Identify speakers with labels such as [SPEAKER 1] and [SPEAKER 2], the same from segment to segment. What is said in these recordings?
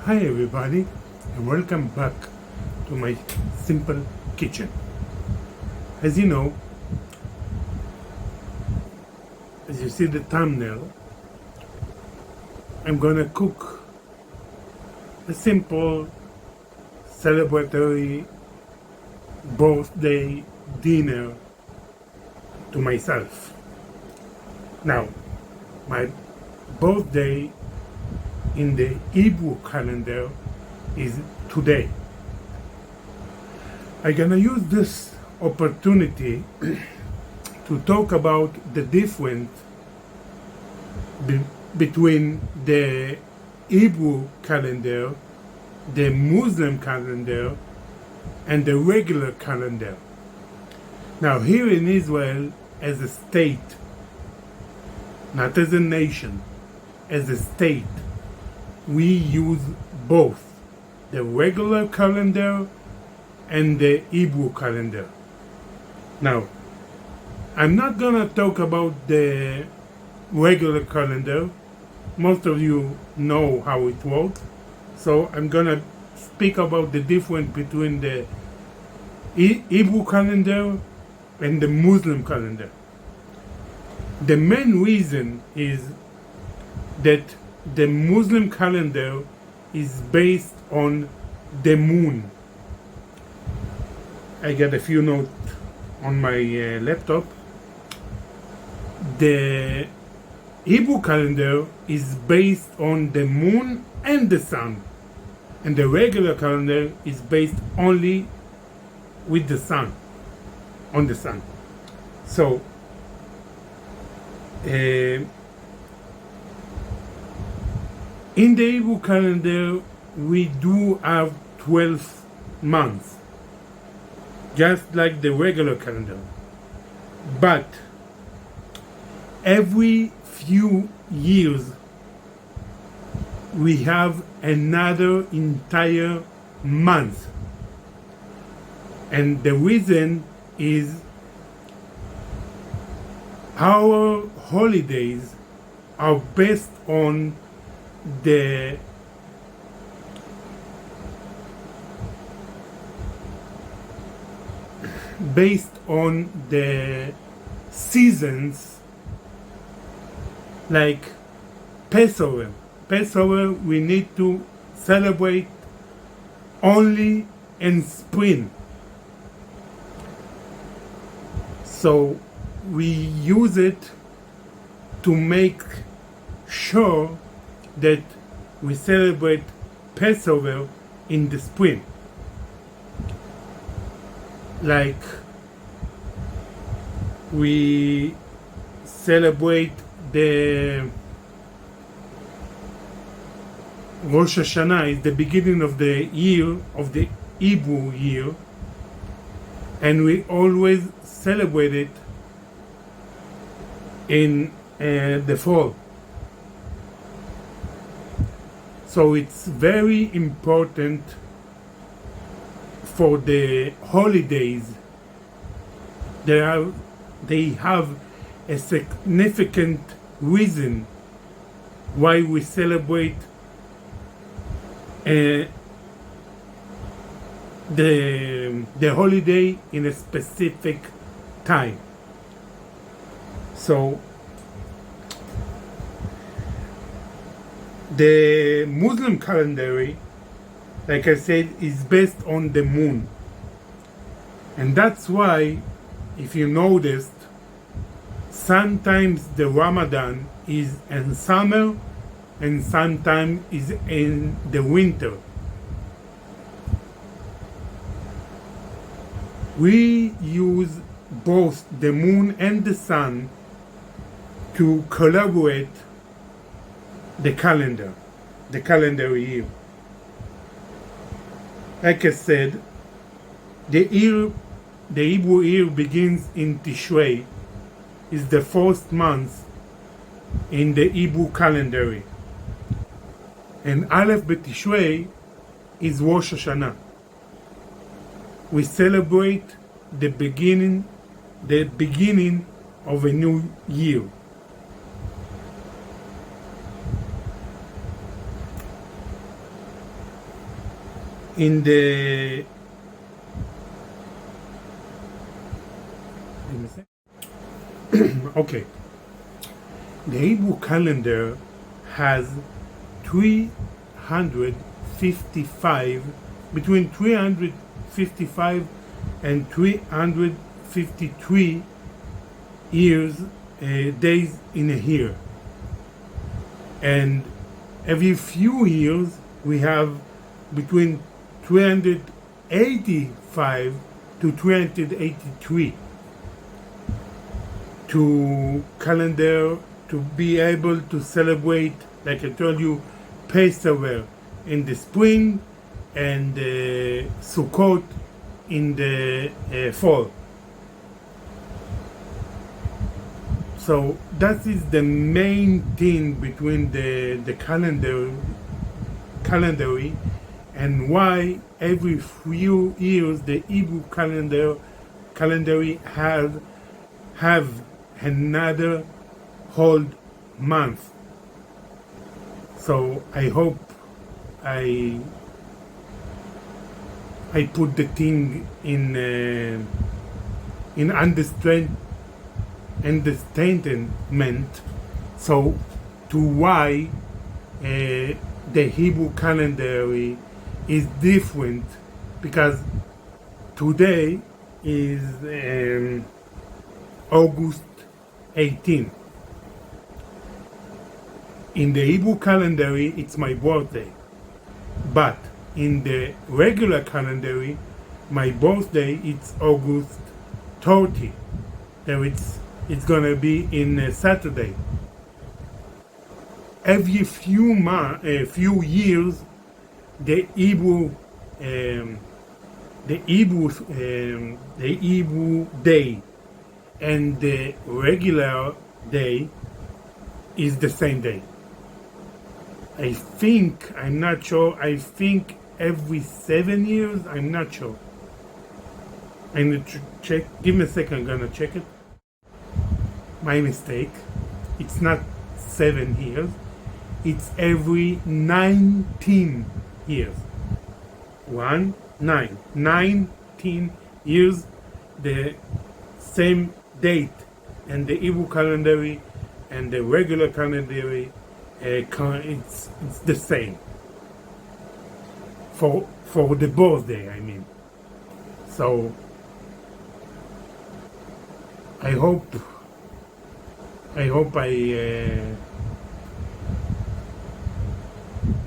[SPEAKER 1] Hi everybody, and welcome back to my simple kitchen. As you know, as you see the thumbnail, I'm gonna cook a simple celebratory birthday dinner to myself. Now, my birthday in the Hebrew calendar is today. I'm gonna use this opportunity to talk about the difference between the Hebrew calendar, the Muslim calendar, and the regular calendar. Now, here in Israel, as a state, not as a nation, as a state, we use both the regular calendar and the Hebrew calendar. Now, I'm not gonna talk about the regular calendar. Most of you know how it works. So I'm gonna speak about the difference between the Hebrew calendar and the Muslim calendar. The main reason is that the Muslim calendar is based on the moon. I got a few notes on my laptop. The Hebrew calendar is based on the moon and the sun, and the regular calendar is based only with the sun, on the sun. So, in the Hebrew calendar, we do have 12 months, just like the regular calendar. But every few years, we have another entire month. And the reason is our holidays are based on the seasons, like Passover. Passover we need to celebrate only in spring. So we use it to make sure that we celebrate Passover in the spring. Like we celebrate the Rosh Hashanah, is the beginning of the year, of the Hebrew year, and we always celebrate it in the fall. So it's very important for the holidays. They have a significant reason why we celebrate the holiday in a specific time. So the Muslim calendar, like I said, is based on the moon. And that's why, if you noticed, sometimes the Ramadan is in summer and sometimes is in the winter. We use both the moon and the sun to collaborate the calendar year. Like I said, the Hebrew year begins in Tishrei, is the first month in the Hebrew calendar. And Aleph B'Tishrei is Rosh Hashanah. We celebrate the beginning of a new year. in the okay, the Hebrew calendar has 355, between 355 and 353 years, days in a year, and every few years we have between 385 to 383 to calendar to be able to celebrate, like I told you, Passover in the spring and Sukkot in the fall. So that is the main thing between the calendar and why every few years the Hebrew calendar have another whole month. So I hope I put the thing in understandment, so to why the Hebrew calendar is different, because today is August 18. In the Hebrew calendar, it's my birthday, but in the regular calendar, my birthday it's August 30. So it's gonna be in Saturday. Every few years, the Hebrew day and the regular day is the same day. I think, I'm not sure, I think every 7 years, I'm not sure. I'm gonna check, give me a second, I'm gonna check it. My mistake, it's not 7 years, it's every 19 years. 19 years, the same date, and the Hebrew calendar and the regular calendar, it's the same. For the birthday, I mean. So I hope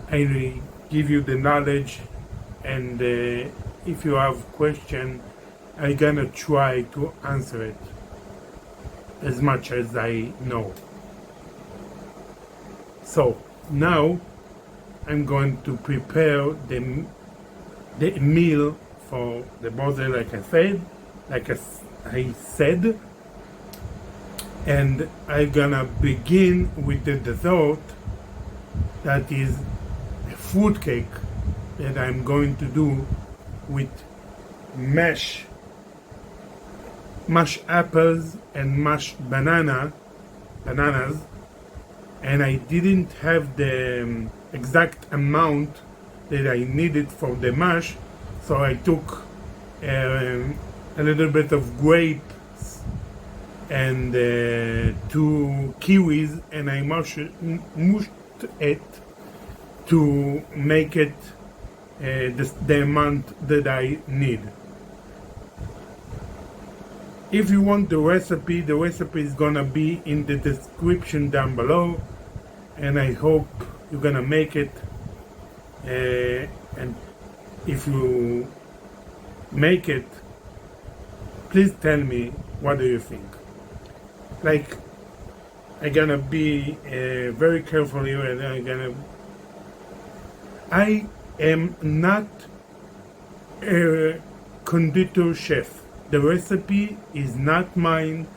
[SPEAKER 1] I give you the knowledge, and if you have question, I'm gonna try to answer it as much as I know. So now I'm going to prepare the meal for the birthday, like I said, and I'm gonna begin with the dessert, that is a fruit cake that I'm going to do with mashed apples and mashed bananas, and I didn't have the exact amount that I needed for the mash, so I took a little bit of grapes and 2 kiwis, and I mushed it to make it the amount that I need. If you want the recipe is gonna be in the description down below, and I hope you're gonna make it. And if you make it, please tell me what do you think. Like, I'm gonna be very careful here, and I am not a conditor chef. The recipe is not mine.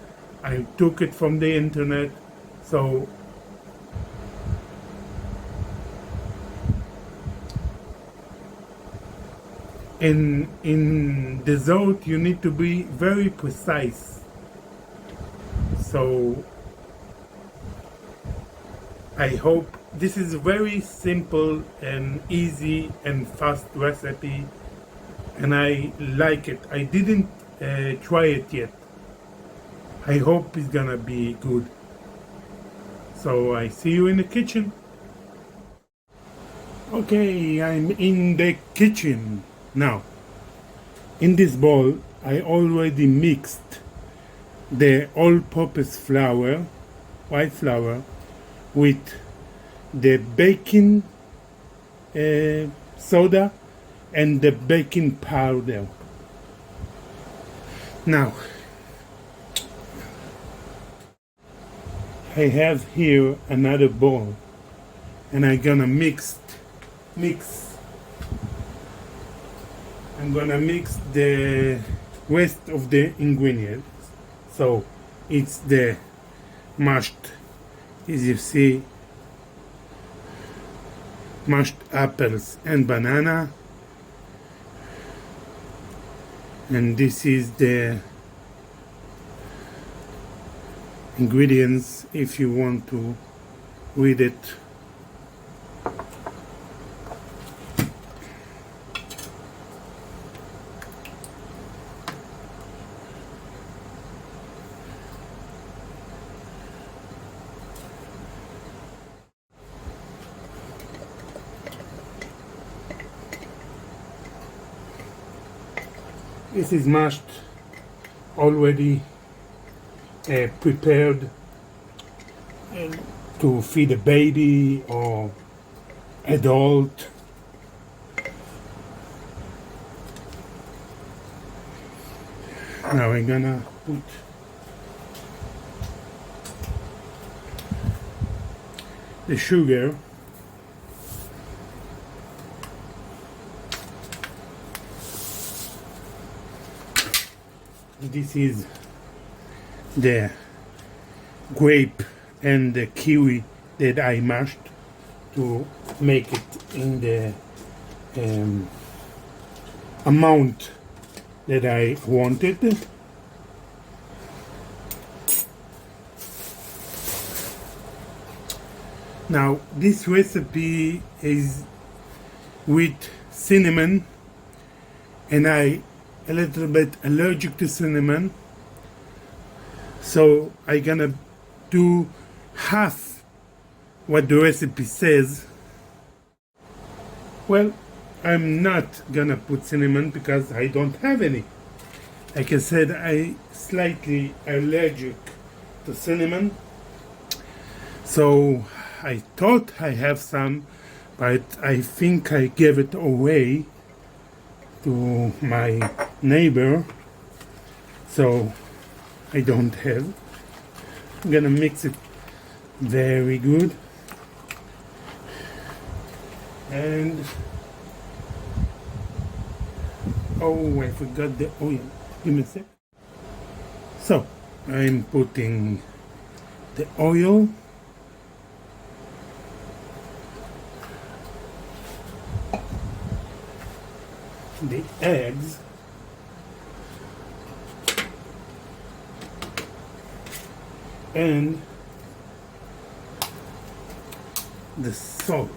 [SPEAKER 1] I took it from the internet. So in dessert you need to be very precise. So I hope this is a very simple and easy and fast recipe, and I like it. I didn't try it yet. I hope it's gonna be good. So I see you in the kitchen. Okay, I'm in the kitchen now. In this bowl, I already mixed the all-purpose flour, white flour, with the baking soda and the baking powder. Now, I have here another bowl, and I'm gonna mix. I'm gonna mix the rest of the ingredients. So it's the mashed, as you see, mashed apples and banana, and this is the ingredients if you want to read it. This is mashed already prepared to feed a baby or adult. Now we're gonna put the sugar. This is the grape and the kiwi that I mashed to make it in the amount that I wanted. Now this recipe is with cinnamon, and I a little bit allergic to cinnamon, so I'm gonna do half what the recipe says. Well, I'm not gonna put cinnamon because I don't have any. Like I said, I slightly allergic to cinnamon, so I thought I have some, but I think I gave it away to my neighbor, so I don't have. I'm gonna mix it very good, and oh, I forgot the oil. Give me a sec. So I'm putting the oil, the eggs, and the salt.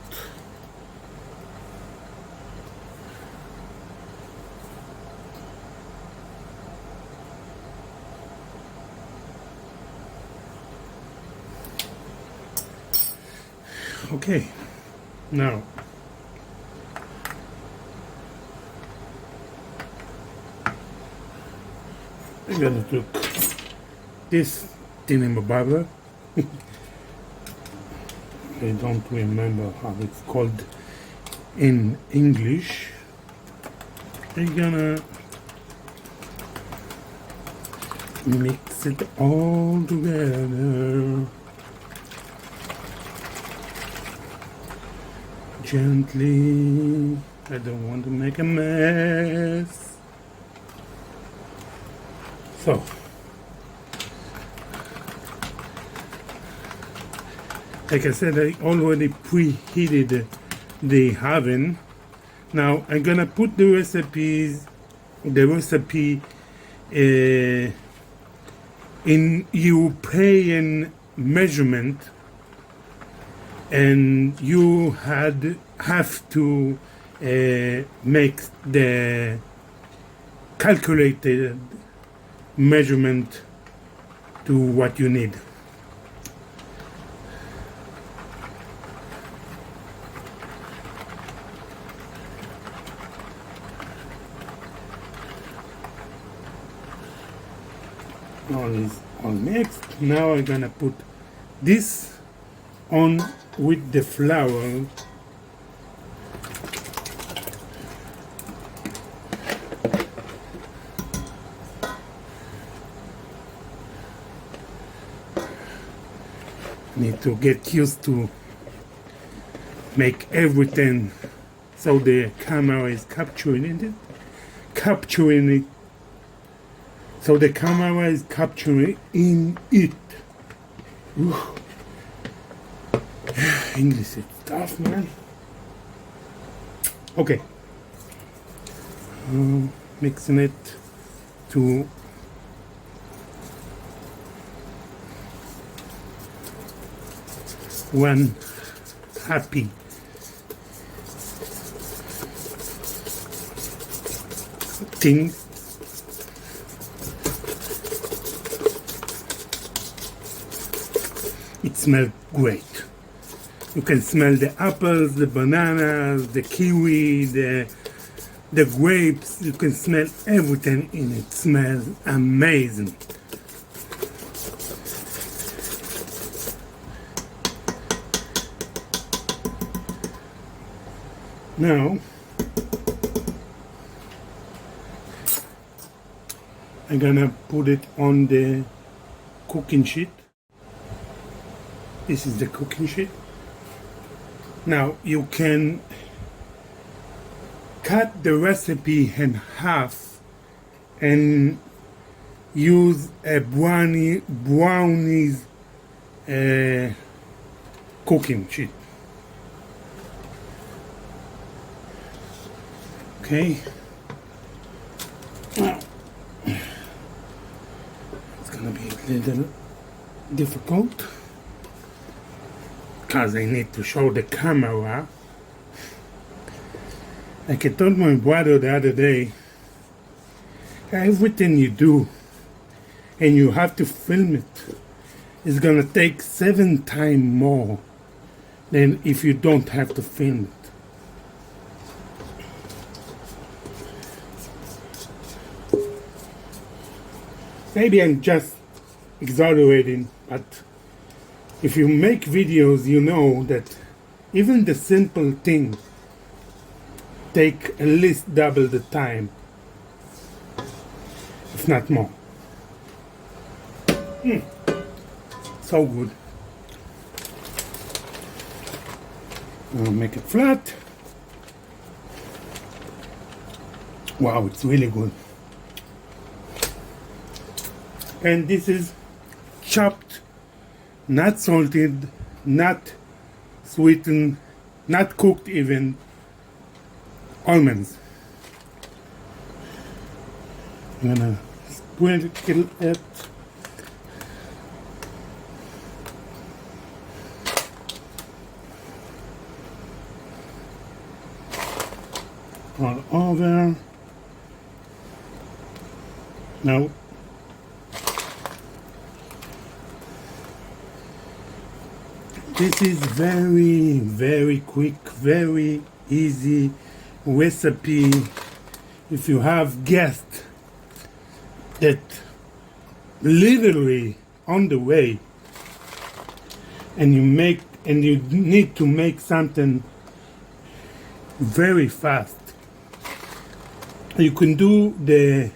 [SPEAKER 1] Okay, now I'm gonna cook this thingamabobber. I don't remember how it's called in English. I'm gonna mix it all together gently. I don't want to make a mess. So like I said, I already preheated the oven. Now I'm gonna put the recipe in European measurement, and you have to make the calculated measurement to what you need. All is all mixed. Now I'm gonna put this on with the flour. Need to get used to make everything so the camera is capturing it. So the camera is capturing in it. Ooh. English is tough, man. Okay. Mixing it to one happy thing. It smells great. You can smell the apples, the bananas, the kiwi, the grapes. You can smell everything in it. It smells amazing. Now, I'm gonna put it on the cooking sheet. This is the cooking sheet. Now you can cut the recipe in half and use a brownies cooking sheet. Okay. Now, it's gonna be a little difficult because I need to show the camera. Like I told my brother the other day, everything you do and you have to film it is gonna take 7 times more than if you don't have to film it. Maybe I'm just exaggerating, but if you make videos, you know that even the simple thing take at least double the time, if not more. So good. I'll make it flat. Wow, it's really good. And this is chopped, not salted, not sweetened, not cooked even, almonds. I'm gonna sprinkle it. All over. Now this is very, very quick, very easy recipe. If you have guests that literally on the way, and you need to make something very fast, you can do the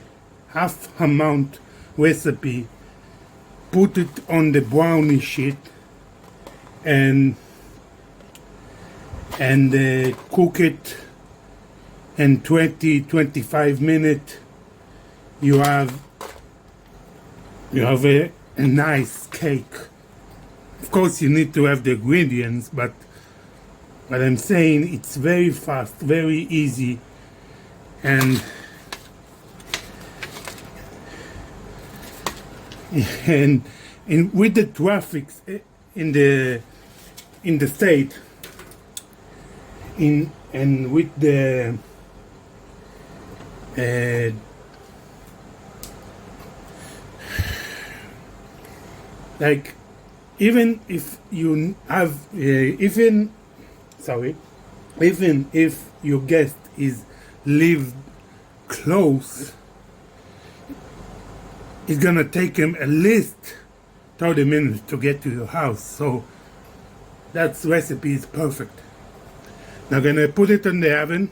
[SPEAKER 1] half amount recipe, put it on the brownie sheet, and cook it in 20-25 minutes. You have a nice cake. Of course you need to have the ingredients, but I'm saying it's very fast, very easy, and with the traffic in the in the state and with the like even if you have even if your guest is live close, it's gonna take him at least 30 minutes to get to your house. So that recipe is perfect. Now I'm gonna put it in the oven.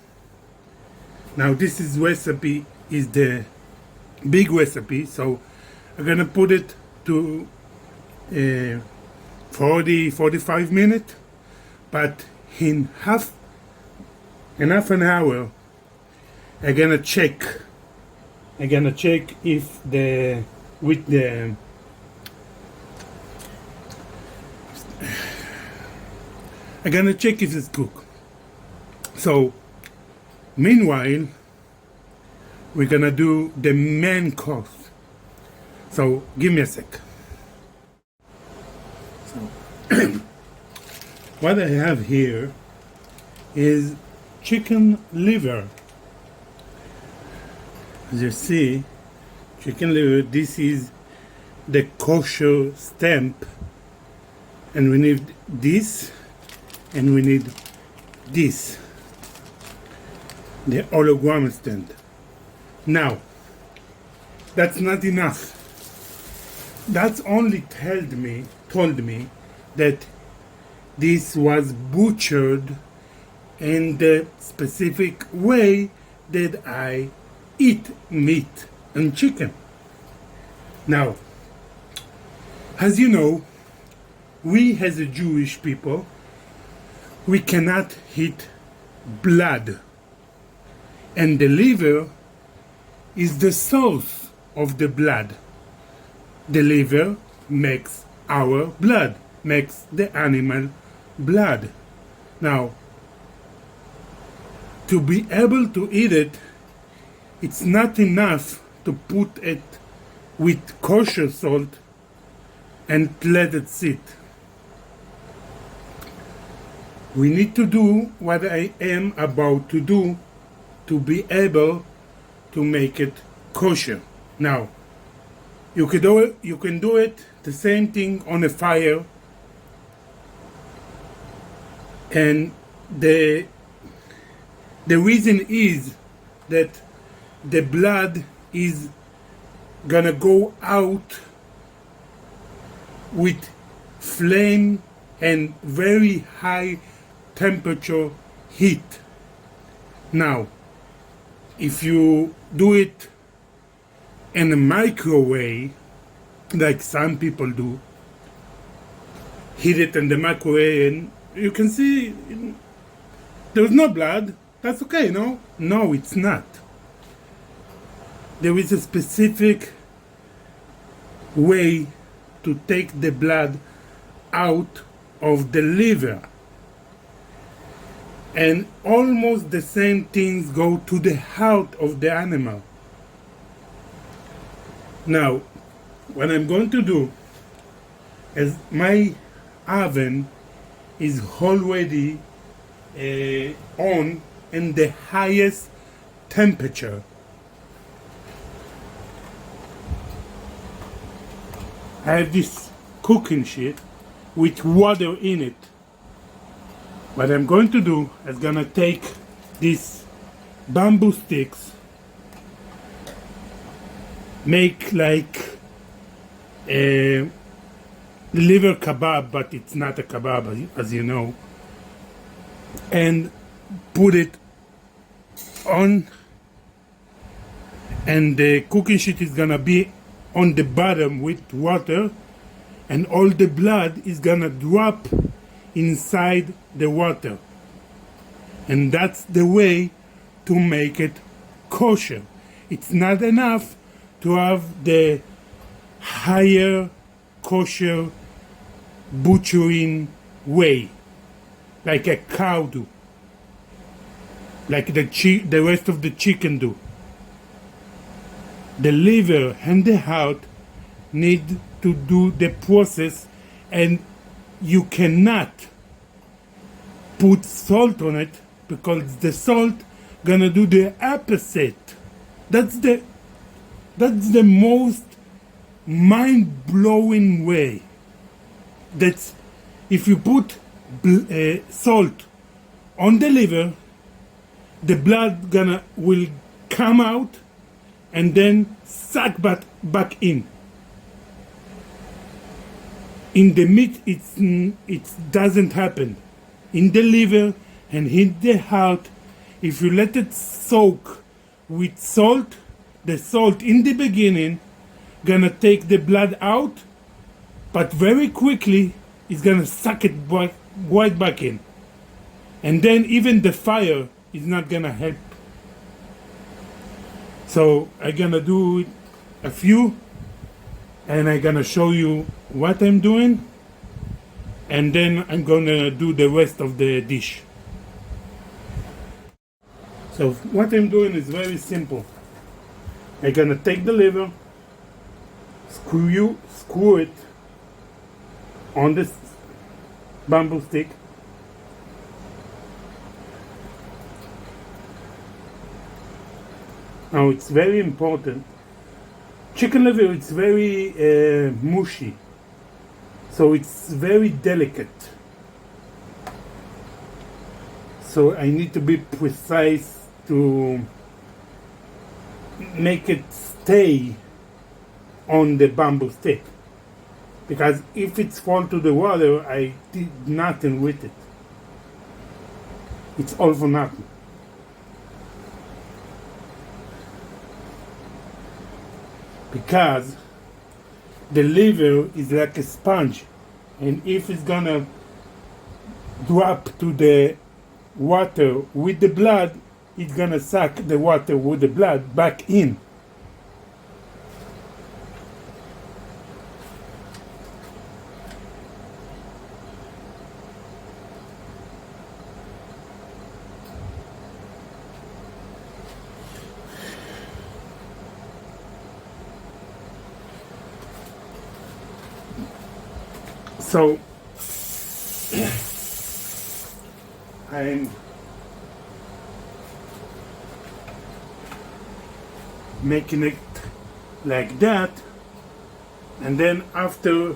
[SPEAKER 1] Now this is recipe is the big recipe, so I'm gonna put it to 45 minutes, but in half an hour I'm gonna check if I'm gonna check if it's cooked. So meanwhile we're gonna do the main course. So give me a sec. So what I have here is chicken liver. As you see, chicken liver, this is the kosher stamp, and we need this, and we need this, the hologram stand. Now, that's not enough. That's only told me that this was butchered in the specific way that I eat meat and chicken. Now, as you know, we as a Jewish people, we cannot eat blood, and the liver is the source of the blood. The liver makes our blood, makes the animal blood. Now, to be able to eat it, it's not enough to put it with kosher salt and let it sit. We need to do what I am about to do to be able to make it kosher. Now, you can do it the same thing on a fire, and the reason is that the blood is gonna go out with flame and very high temperature heat. Now, if you do it in a microwave, like some people do, heat it in the microwave and you can see there's no blood. That's okay, no? No, it's not. There is a specific way to take the blood out of the liver. And almost the same things go to the heart of the animal. Now, what I'm going to do is my oven is already on in the highest temperature. I have this cooking sheet with water in it. What I'm going to do is gonna take these bamboo sticks, make like a liver kebab, but it's not a kebab, as you know, and put it on, and the cooking sheet is gonna be on the bottom with water, and all the blood is gonna drop inside the water. And that's the way to make it kosher. It's not enough to have the higher kosher butchering way, like a cow do, like the rest of the chicken do. The liver and the heart need to do the process, and you cannot put salt on it, because the salt gonna do the opposite. That's the most mind-blowing way. That's if you put salt on the liver, the blood will come out and then suck back in. In the meat, it doesn't happen. In the liver and in the heart, if you let it soak with salt, the salt in the beginning gonna take the blood out, but very quickly it's gonna suck it right back in. And then even the fire is not gonna help. So I'm gonna do a few, and I'm gonna show you what I'm doing, and then I'm gonna do the rest of the dish. So what I'm doing is very simple. I'm gonna take the liver, screw it on this bamboo stick. Now it's very important. Chicken liver is very mushy, so it's very delicate. So I need to be precise to make it stay on the bamboo stick, because if it's fall to the water, I did nothing with it. It's all for nothing. Because the liver is like a sponge, and if it's gonna drop to the water with the blood, it's gonna suck the water with the blood back in. So I'm making it like that, and then after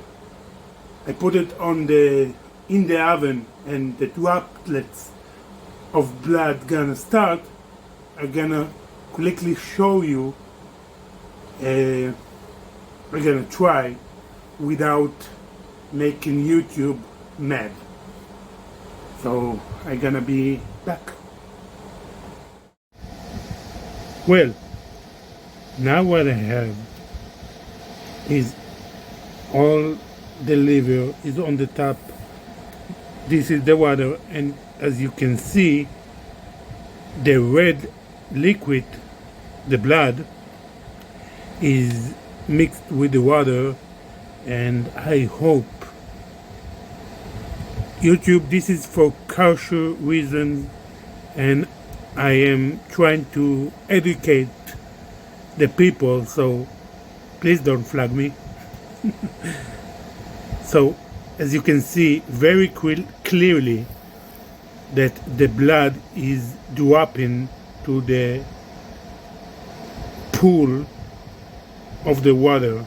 [SPEAKER 1] I put it in the oven, and the droplets of blood gonna start, I'm gonna quickly show you. I'm gonna try without making YouTube mad. So I'm gonna be back. Well, now what I have is all the liver is on the top. This is the water, and as you can see, the red liquid, the blood, is mixed with the water. And I hope YouTube, this is for kosher reasons, and I am trying to educate the people, so please don't flag me. So as you can see very clearly that the blood is dropping to the pool of the water.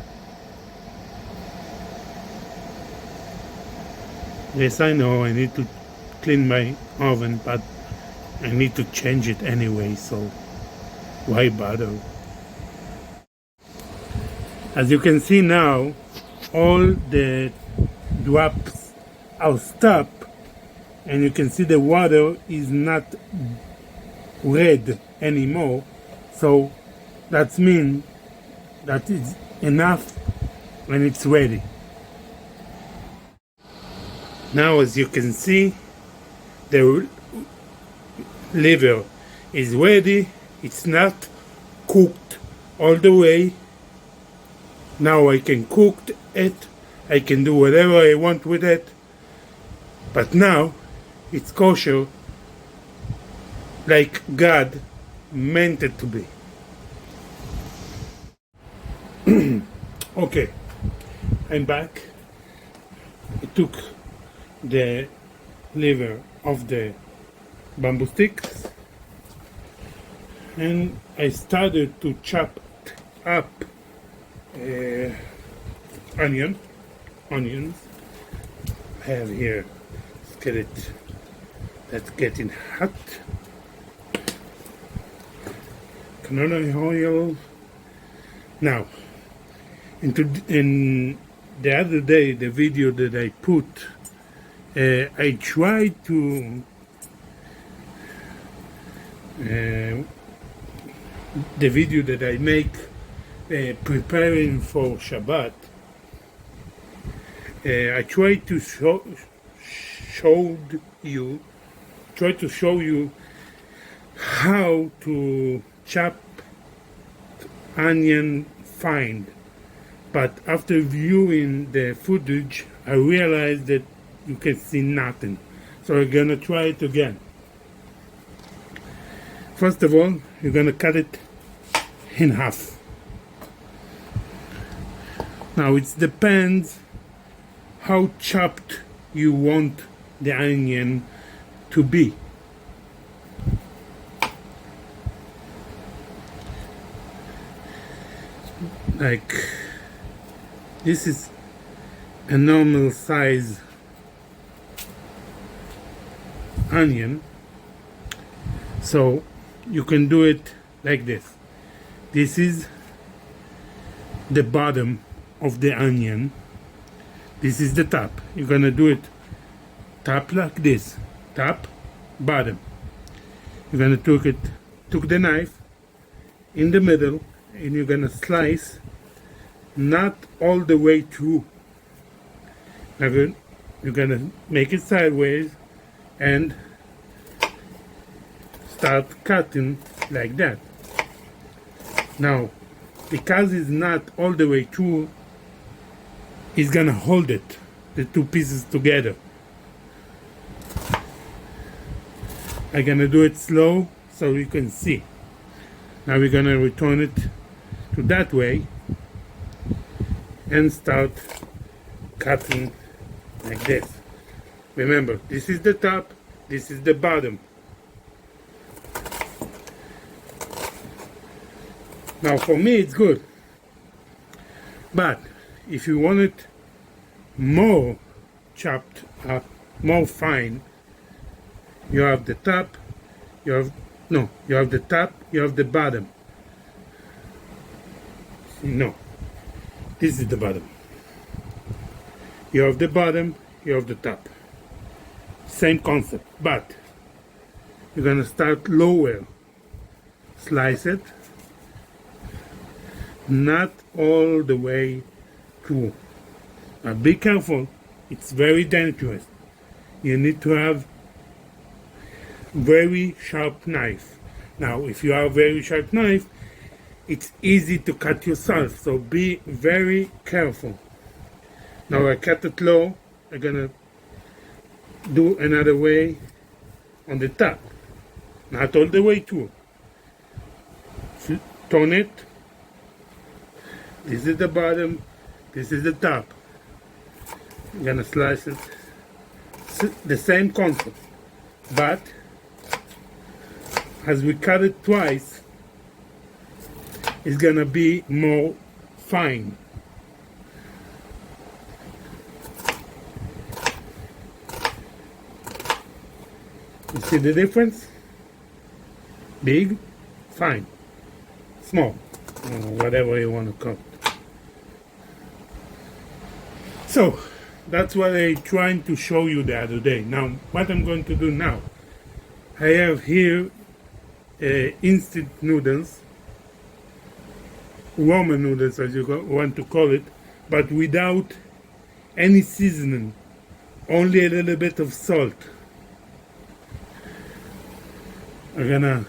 [SPEAKER 1] Yes, I know I need to clean my oven, but I need to change it anyway, so why bother? As you can see now, all the drops are stopped, and you can see the water is not red anymore, so that means that it's enough and it's ready. Now, as you can see, the liver is ready. It's not cooked all the way. Now I can cook it. I can do whatever I want with it. But now it's kosher like God meant it to be. Okay, I'm back. I took the liver of the bamboo sticks, and I started to chop up onions. I have here skillet that's getting hot. Canola oil. Now, in the other day, the video that I put, I tried to the video that I make preparing for Shabbat. I tried to show you how to chop onion fine, but after viewing the footage I realized that you can see nothing, so we're gonna try it again. First of all, you're gonna cut it in half. Now it depends how chopped you want the onion to be. Like, this is a normal size onion, so you can do it like this. This is the bottom of the onion. This is the top. You're gonna do it top like this, top, bottom. You're gonna took the knife in the middle, and you're gonna slice not all the way through. Now you're gonna make it sideways and start cutting like that. Now, because it's not all the way through, it's gonna hold it, the two pieces together. I'm gonna do it slow so you can see. Now we're gonna return it to that way and start cutting like this. Remember, this is the top, this is the bottom. Now for me it's good, but if you want it more chopped up, more fine, you have the top, you have the top, you have the bottom. No, this is the bottom. You have the bottom, you have the top. Same concept, but you're gonna start lower. Slice it, not all the way through. Now be careful, it's very dangerous. You need to have very sharp knife. Now if you have a very sharp knife, it's easy to cut yourself, so be very careful. Now I cut it low. I'm gonna do another way on the top, not all the way through. Turn it. This is the bottom, this is the top. I'm gonna slice it. The same concept, but as we cut it twice, it's gonna be more fine. You see the difference? Big, fine, small, whatever you want to call it. So that's what I'm trying to show you the other day. Now what I'm going to do now, I have here instant noodles, ramen noodles as you want to call it, but without any seasoning, only a little bit of salt. I'm gonna,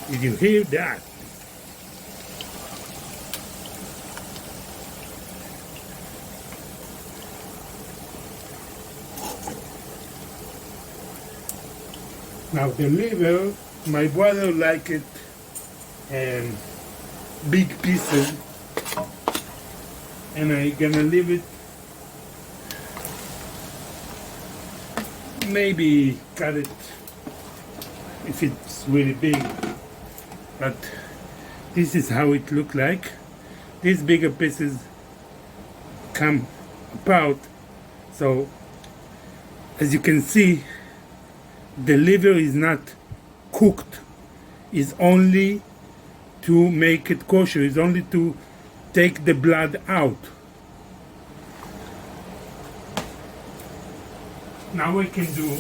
[SPEAKER 1] did you hear that? Now the liver, my brother like it big pieces, and I'm gonna leave it, maybe cut it if it's really big, but this is how it look like. These bigger pieces come apart, so as you can see, the liver is not cooked. It's only to make it kosher. It's only to take the blood out. Now I can do.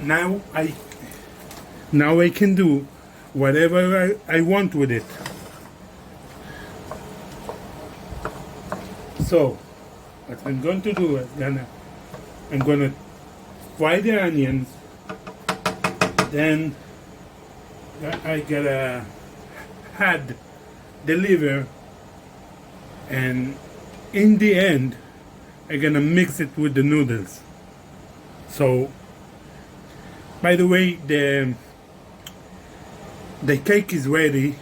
[SPEAKER 1] Now I can do whatever I want with it. So what I'm going to do is I'm gonna fry the onions, then I gotta add the liver, and in the end I'm gonna mix it with the noodles. So by the way, the cake is ready,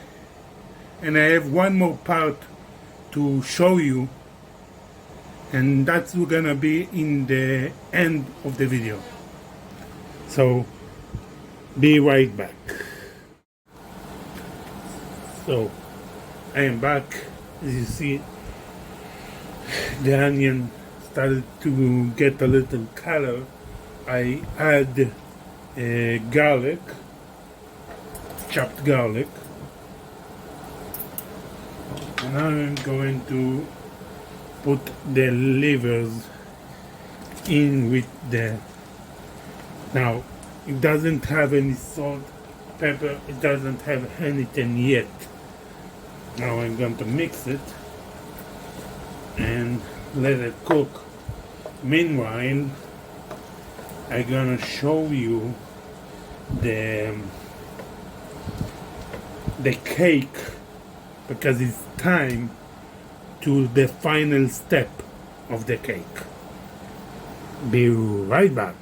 [SPEAKER 1] and I have one more part to show you, and that's gonna be in the end of the video. So be right back. So I am back. As you see, the onion started to get a little color. I add garlic, chopped garlic, and I'm going to put the livers in with the. Now it doesn't have any salt, pepper, it doesn't have anything yet. Now I'm going to mix it and let it cook. Meanwhile, I'm gonna show you the cake, because it's time to the final step of the cake. Be right back.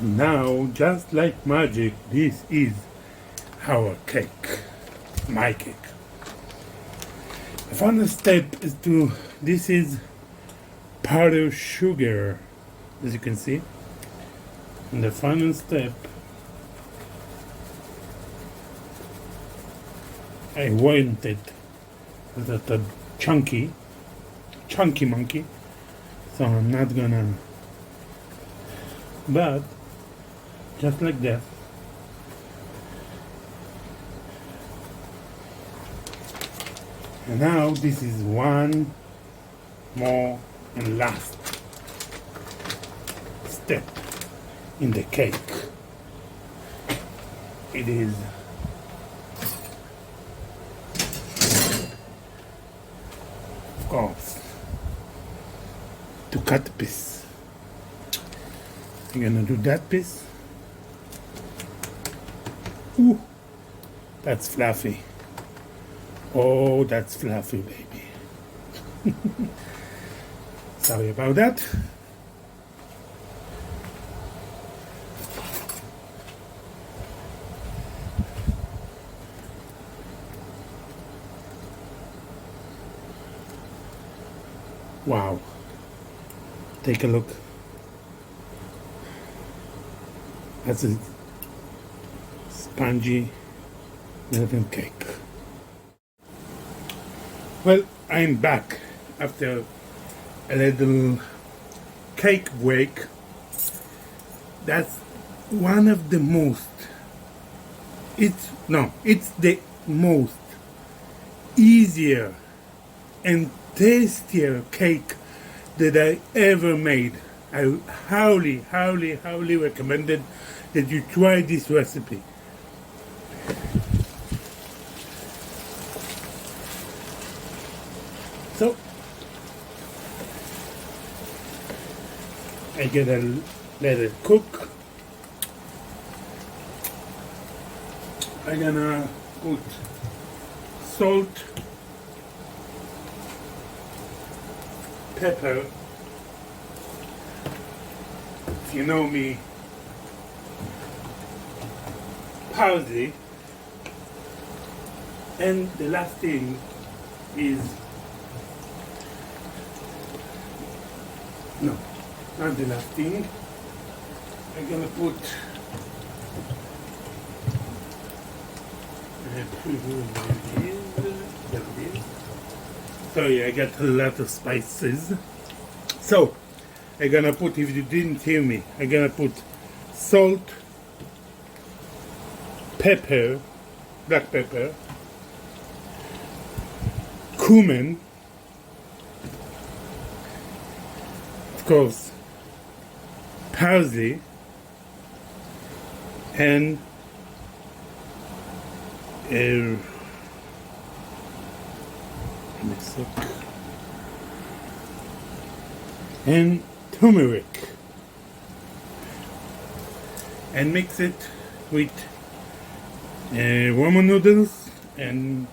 [SPEAKER 1] Now, just like magic, this is our cake, my cake. The final step is this is powdered sugar, as you can see. And the final step, I want it that a chunky monkey, so I'm not gonna, but just like that. And now this is one more and last step in the cake. It is of course to cut the piece. I'm gonna do that piece. Ooh, that's fluffy. Oh, that's fluffy, baby. Sorry about that. Wow. Take a look. That's a spongy little cake. Well, I'm back after a little cake break. That's one of the most, it's the most easier and tastier cake that I ever made. I highly, highly, highly recommended that you try this recipe. So I gotta let it cook. I'm gonna put salt, pepper. If you know me, parsley, And the last thing is, no, not the last thing. I'm gonna put sorry, I got a lot of spices. So I'm gonna put, if you didn't hear me, I'm gonna put salt, pepper, black pepper, cumin, of course, parsley, and and turmeric, and mix it with ramen noodles and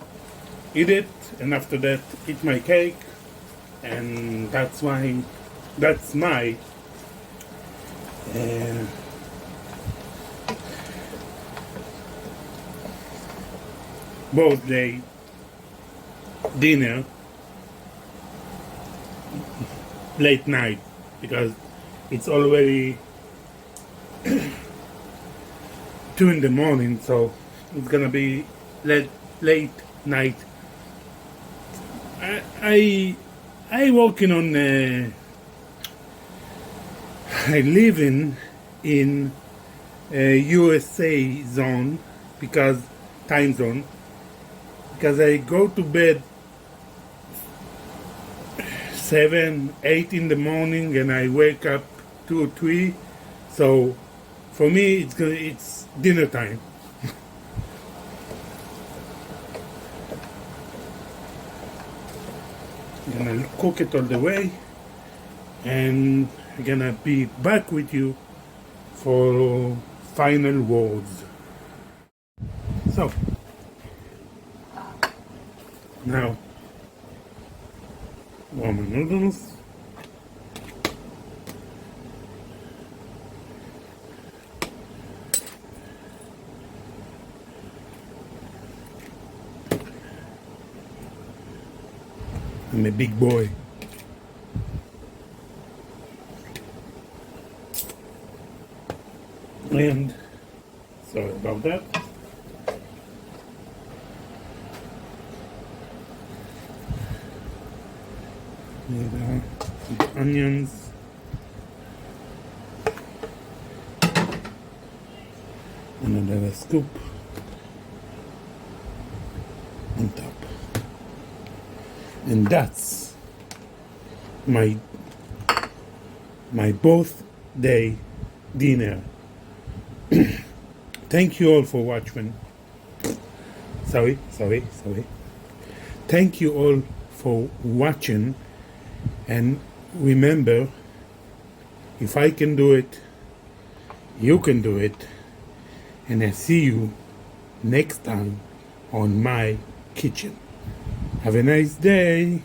[SPEAKER 1] eat it, and after that eat my cake, and that's my birthday dinner, late night, because it's already 2 in the morning, so it's gonna be late night. I working on I live in USA zone, because time zone, because I go to bed 7, 8 in the morning, and I wake up 2 or 3. So for me, it's dinner time. I'm gonna cook it all the way, and I'm gonna be back with you for final words. So now, ramen noodles, I'm a big boy. And sorry about that. And some onions. Another scoop on top. And that's my birthday dinner. Thank you all for watching. Sorry. Thank you all for watching, and remember, if I can do it, you can do it, and I see you next time on my kitchen. Have a nice day.